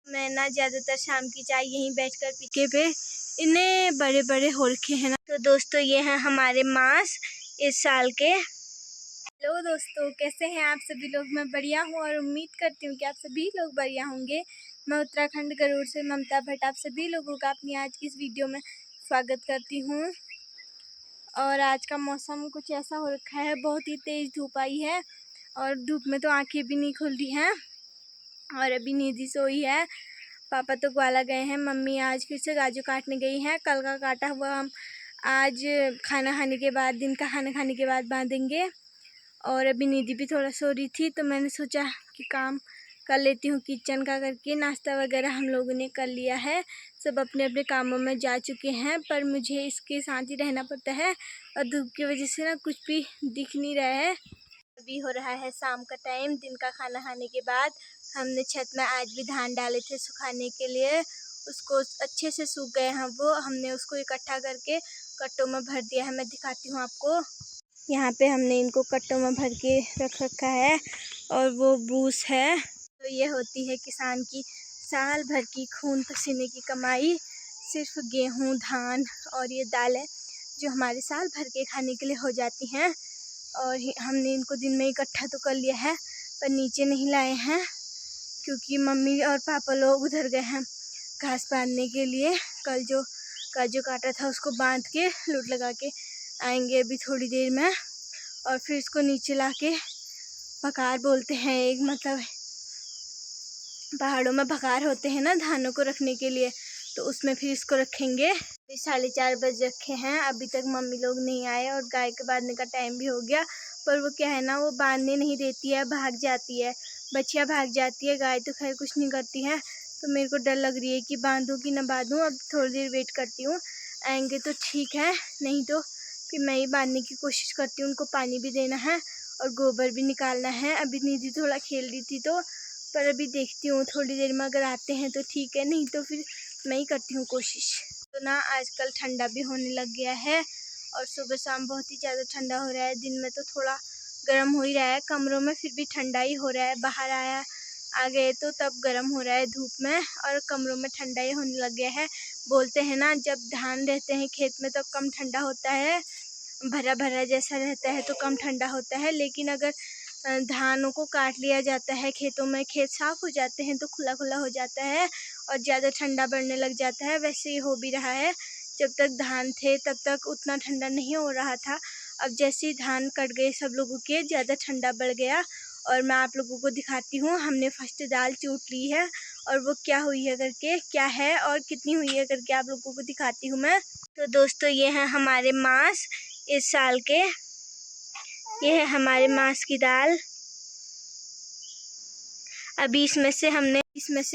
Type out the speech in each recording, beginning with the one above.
मैं ना ज़्यादातर शाम की चाय यहीं बैठकर पीके पे इतने बड़े बड़े हो रखे हैं ना। तो दोस्तों ये हैं हमारे मांस इस साल के। हेलो दोस्तों, कैसे हैं आप सभी लोग। मैं बढ़िया हूँ और उम्मीद करती हूँ कि आप सभी लोग बढ़िया होंगे। मैं उत्तराखंड गरुड़ से ममता भट्ट आप सभी लोगों का अपनी आज की इस वीडियो में स्वागत करती हूँ। और आज का मौसम कुछ ऐसा हो रखा है, बहुत ही तेज़ धूप आई है और धूप में तो आंखें भी नहीं खुल रही हैं। और अभी नींद सोई है। पापा तो ग्वाला गए हैं, मम्मी आज फिर से गाजू काटने गई हैं। कल का काटा हुआ हम आज खाना खाने के बाद, दिन का खाना खाने के बाद बांधेंगे। और अभी निधि भी थोड़ा सो रही थी तो मैंने सोचा कि काम कर लेती हूँ किचन का करके। नाश्ता वगैरह हम लोगों ने कर लिया है, सब अपने अपने कामों में जा चुके हैं, पर मुझे इसके साथ ही रहना पड़ता है और धूप की वजह से ना कुछ भी दिख नहीं रहा है। अभी हो रहा है शाम का टाइम। दिन का खाना खाने के बाद हमने छत में आज भी धान डाले थे सुखाने के लिए, उसको अच्छे से सूख गए हैं। वो हमने उसको इकट्ठा करके कट्टों में भर दिया है। मैं दिखाती हूँ आपको। यहाँ पे हमने इनको कट्टों में भर के रख रखा है और वो बूस है। तो ये होती है किसान की साल भर की खून पसीने की कमाई। सिर्फ गेहूँ, धान और ये दालें जो हमारे साल भर के खाने के लिए हो जाती हैं। और हमने इनको दिन में इकट्ठा तो कर लिया है, पर नीचे नहीं लाए हैं क्योंकि मम्मी और पापा लोग उधर गए हैं घास बांधने के लिए। कल जो काजू काटा था उसको बांध के लूट लगा के आएंगे अभी थोड़ी देर में। और फिर इसको नीचे लाके भकार बोलते हैं एक, मतलब पहाड़ों में भकार होते हैं ना धानों को रखने के लिए, तो उसमें फिर इसको रखेंगे। अभी 4:30 बज रखे हैं, अभी तक मम्मी लोग नहीं आए और गाय के बांधने का टाइम भी हो गया। पर वो क्या है ना, वो बांधने नहीं देती है, भाग जाती है, बच्चियाँ भाग जाती है। गाय तो खैर कुछ नहीं करती है। तो मेरे को डर लग रही है कि बांधूँ कि ना बांधूँ। अब थोड़ी देर वेट करती हूँ, आएंगे तो ठीक है, नहीं तो फिर मैं ही बांधने की कोशिश करती हूँ। उनको पानी भी देना है और गोबर भी निकालना है। अभी निधि थोड़ा खेल रही थी तो, पर अभी देखती हूँ थोड़ी देर में अगर आते हैं तो ठीक है, नहीं तो फिर मैं ही करती हूँ कोशिश। तो ना आजकल ठंडा भी होने लग गया है और सुबह शाम बहुत ही ज़्यादा ठंडा हो रहा है। दिन में तो थोड़ा गर्म हो ही रहा है, कमरों में फिर भी ठंडा ही हो रहा है। बाहर आ गए तो तब गर्म हो रहा है धूप में, और कमरों में ठंडा ही होने लग गया है। बोलते हैं ना, जब धान रहते हैं खेत में तो कम ठंडा होता है, भरा भरा जैसा रहता है तो कम ठंडा होता है। लेकिन अगर धानों को काट लिया जाता है खेतों में, खेत साफ़ हो जाते हैं तो खुला खुला हो जाता है और ज़्यादा ठंडा बढ़ने लग जाता है। वैसे ही हो भी रहा है। जब तक धान थे तब तक उतना ठंडा नहीं हो रहा था। अब जैसे ही धान कट गए सब लोगों के, ज़्यादा ठंडा बढ़ गया। और मैं आप लोगों को दिखाती हूँ, हमने फर्स्ट दाल चूट ली है और वो क्या हुई है करके, क्या है और कितनी हुई है करके आप लोगों को दिखाती हूँ मैं। तो दोस्तों ये हैं हमारे मांस इस साल के, ये है हमारे मांस की दाल। अभी इसमें से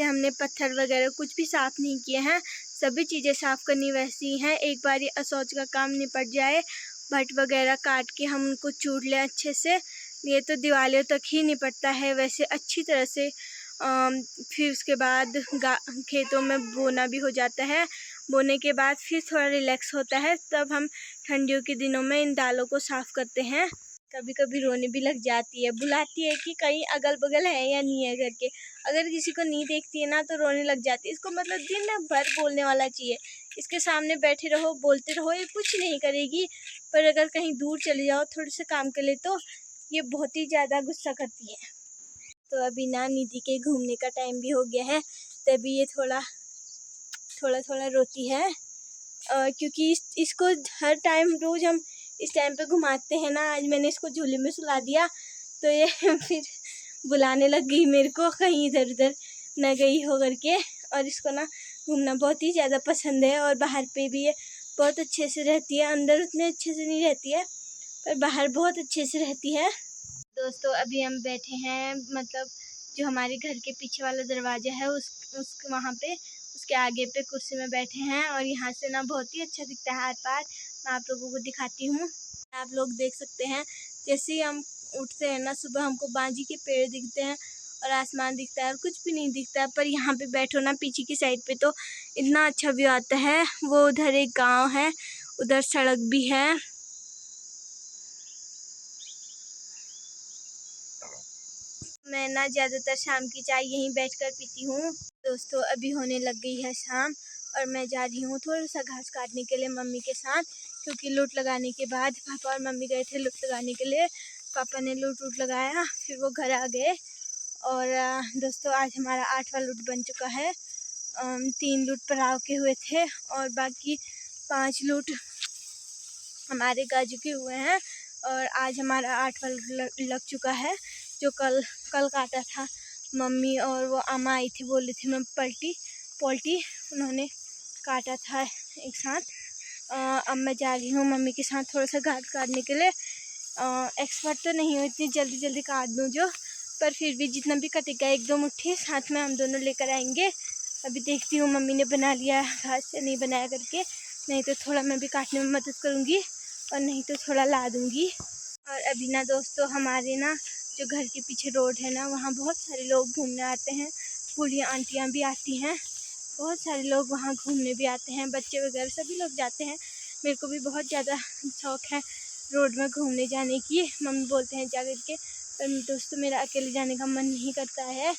हमने पत्थर वगैरह कुछ भी साफ़ नहीं किए हैं, सभी चीज़ें साफ़ करनी वैसी हैं। एक बार ये असौच का काम निपट जाए, भट वगैरह काट के हम उनको चूड़ लें अच्छे से, ये तो दिवालियों तक ही निपटता है वैसे अच्छी तरह से। फिर उसके बाद खेतों में बोना भी हो जाता है। बोने के बाद फिर थोड़ा रिलैक्स होता है, तब हम ठंडियों के दिनों में इन दालों को साफ़ करते हैं। कभी कभी रोने भी लग जाती है, बुलाती है कि कहीं अगल बगल है या नहीं है करके। अगर किसी को नहीं देखती है ना तो रोने लग जाती है। इसको मतलब दिन भर बोलने वाला चाहिए, इसके सामने बैठे रहो बोलते रहो, ये कुछ नहीं करेगी। पर अगर कहीं दूर चले जाओ थोड़े से काम के लिए तो ये बहुत ही ज़्यादा गुस्सा करती है। तो अभी ना निधि के घूमने का टाइम भी हो गया है, तभी ये थोड़ा थोड़ा रोती है। क्योंकि इसको हर टाइम रोज़ हम इस टाइम पे घुमाते हैं ना। आज मैंने इसको झूले में सुला दिया तो ये फिर बुलाने लग गई मेरे को, कहीं इधर उधर न गई हो करके। और इसको ना घूमना बहुत ही ज़्यादा पसंद है और बाहर पे भी ये बहुत अच्छे से रहती है। अंदर उतने अच्छे से नहीं रहती है पर बाहर बहुत अच्छे से रहती है। दोस्तों अभी हम बैठे हैं, मतलब जो हमारे घर के पीछे वाला दरवाज़ा है उस वहाँ पे, उसके आगे पे कुर्सी में बैठे हैं और यहाँ से ना बहुत ही अच्छा दिखता है आर पार। मैं आप लोगों को दिखाती हूँ, आप लोग देख सकते हैं। जैसे ही हम उठते हैं ना सुबह, हमको बांजी के पेड़ दिखते हैं और आसमान दिखता है और कुछ भी नहीं दिखता है। पर यहाँ पे बैठो ना पीछे की साइड पे तो इतना अच्छा व्यू आता है। वो उधर एक गाँव है, उधर सड़क भी है। मैं ना ज़्यादातर शाम की चाय यहीं बैठकर पीती हूँ। दोस्तों अभी होने लग गई है शाम और मैं जा रही हूँ थोड़ा सा घास काटने के लिए मम्मी के साथ, क्योंकि लूट लगाने के बाद पापा और मम्मी गए थे लूट लगाने के लिए। पापा ने लूट लगाया, फिर वो घर आ गए। और दोस्तों आज हमारा 8वां लूट बन चुका है। 3 लूट पड़ाव के हुए थे और बाकी 5 लूट हमारे गाजू के हुए हैं। और आज हमारा 8वां लग चुका है, जो कल काटा था। मम्मी और वो अम्मा आई थी, बोल रही थी मैं पोल्टी उन्होंने काटा था एक साथ। अब मैं जा रही हूँ मम्मी के साथ थोड़ा सा घास काटने के लिए। एक्सपर्ट तो नहीं हूँ इतनी जल्दी काट दूँ जो, पर फिर भी जितना भी कटेगा 1-2 मुट्ठी साथ में हम दोनों लेकर आएंगे। अभी देखती हूँ मम्मी ने बना लिया घास या नहीं बनाया करके, नहीं तो थोड़ा मैं भी काटने में मदद करूँगी और नहीं तो थोड़ा ला दूँगी। और अभी ना दोस्तों हमारे ना जो घर के पीछे रोड है ना, वहाँ बहुत सारे लोग घूमने आते हैं। बूढ़ियाँ आंटियाँ भी आती हैं, बहुत सारे लोग वहाँ घूमने भी आते हैं, बच्चे वगैरह सभी लोग जाते हैं। मेरे को भी बहुत ज़्यादा शौक़ है रोड में घूमने जाने की। मम्मी बोलते हैं जा करके, पर दोस्तों मेरा अकेले जाने का मन नहीं करता है।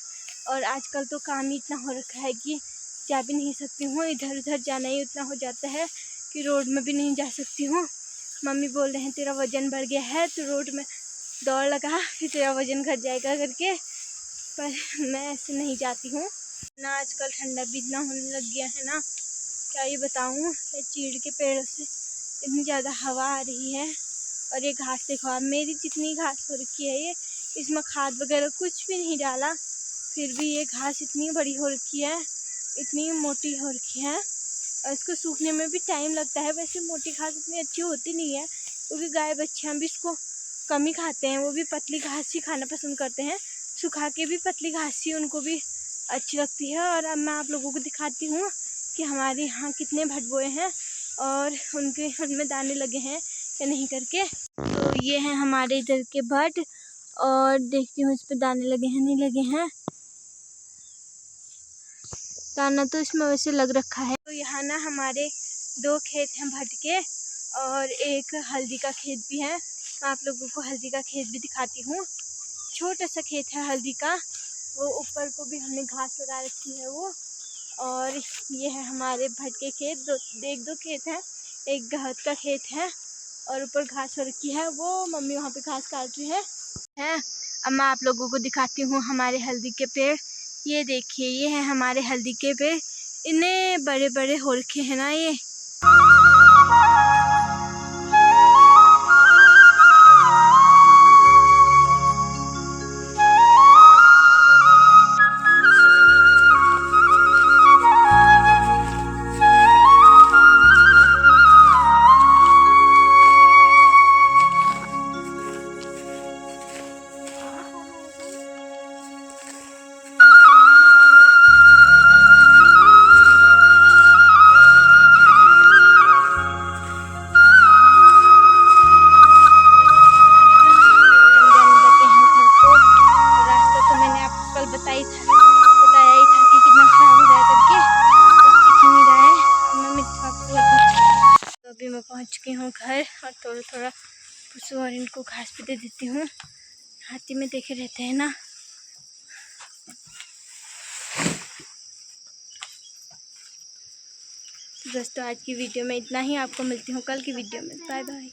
और आजकल तो काम ही इतना हो रखा है कि जा भी नहीं सकती हूँ, इधर उधर जाना ही उतना हो जाता है कि रोड में भी नहीं जा सकती हूँ। मम्मी बोल रहे हैं तेरा वज़न बढ़ गया है तो रोड में दौड़ लगा, फिर तेरा वज़न घट जाएगा करके, पर मैं ऐसे नहीं जाती हूँ ना। आजकल ठंडा भी इतना होने लग गया है ना, क्या ये बताऊँ। ये चीड़ के पेड़ों से इतनी ज़्यादा हवा आ रही है। और ये घास देखो आप, मेरी जितनी घास हो रखी है, ये इसमें खाद वगैरह कुछ भी नहीं डाला, फिर भी ये घास इतनी बड़ी हो रखी है, इतनी मोटी हो रखी है। और इसको सूखने में भी टाइम लगता है। वैसे मोटी घास इतनी अच्छी होती नहीं है, क्योंकि गाय बच्चियाँ भी इसको कम ही खाते हैं, वो भी पतली घास ही खाना पसंद करते हैं। सुखा के भी पतली घास ही उनको भी अच्छी लगती है। और अब मैं आप लोगों को दिखाती हूँ कि हमारे यहाँ कितने भटबोए हैं और उनमें दाने लगे हैं या नहीं करके। तो ये हैं हमारे इधर के भट, और देखती हूँ इस पर दाने लगे हैं नहीं लगे हैं। दाना तो इसमें वैसे लग रखा है। तो यहाँ ना हमारे 2 खेत हैं भट के, और एक हल्दी का खेत भी है। आप लोगों को हल्दी का खेत भी दिखाती हूँ। छोटा सा खेत है हल्दी का, वो ऊपर को भी हमने घास लगा रखी है वो। और ये है हमारे भट के खेत, 1-2 खेत हैं, एक गहत का खेत है और ऊपर घास हो रखी है, वो मम्मी वहाँ पे घास काट रही है। अब मैं आप लोगों को दिखाती हूँ हमारे हल्दी के पेड़। ये देखिए, ये है हमारे हल्दी के पेड़, इतने बड़े बड़े हो रखे हैं ना ये। बताया ही था कि कितना खराब हो रहा है करके, बस दिख ही नहीं रहा है। अब मैं तो अभी मैं पहुंच चुकी हूँ घर, और थोड़ा थोड़ा पशु और इनको घास भी दे देती हूँ। हाथी में देखे रहते हैं ना। दोस्तों आज की वीडियो में इतना ही, आपको मिलती हूँ कल की वीडियो में। Bye bye.